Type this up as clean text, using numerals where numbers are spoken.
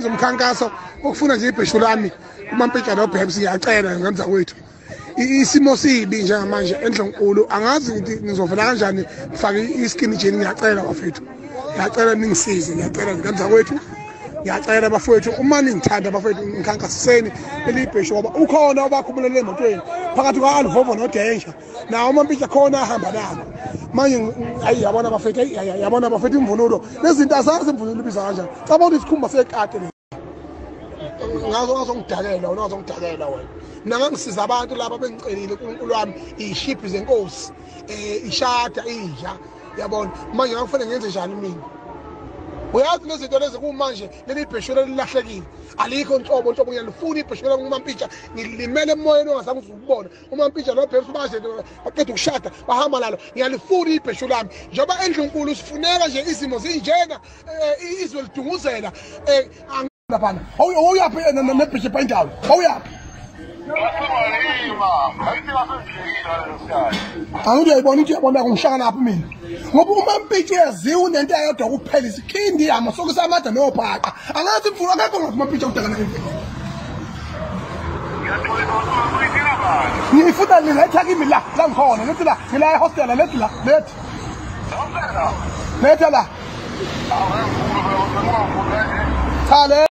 senze umkhankaso okufuna nje ibheshu lami uMampetshana noBabs ngiyacela ngemza kwethu isimo sibi njengamanje eNdlonkulu angazi ukuthi ngizovela kanjani ngifake iskin jean ngiyacela bafethu ngiyacela ningisize ngiyacela ngemza kwethu ngiyacela bafethu uma ningithanda bafethu ngikhankasiseni elibheshu ngoba ukhona obakhumulele emotweni phakathi kwaAlvovo noDanger nawo uMampetshana khona ahamba nabo manje ayi yabona bafethu yabona bafethu imvunulo lezinto asazi imvunulo ibiza kanjani cabona isikhumba sekade ngazo ngidakela wena mina ngangisiza abantu laba bengicelile uNkulunkulu wami ishiphi zenkosi ishada inja yabona manje ngakufanele ngenze njani mina uyazi lezi zinto lezi kumanje leli bheshu lilahlekile alikho inhlobo ngiyalifuna ibheshu lakuMampetshana ngilimele emoyeni ongazange uzubona uMampetshana noBabs baje baqeda ukushada bahamba nalo ngiyalifuna ibheshu lami njengoba eNdlonkulu sifuneka nje izimo zinjena izwe lidunguzela lapha awuyapi nebheshu phandawo awuyapi angiyibona ukuthi yabona ngishaka lapha mina ngoba uMampetshana yaziwe nento ayodwa kuphela isikhindi yama sokusamada nobhaqa angathi mfuna akekho ngathi uMampetshana udakana ngifuna niletha kimi la ngikhona lethi la ngila ehostel lethi la lethi la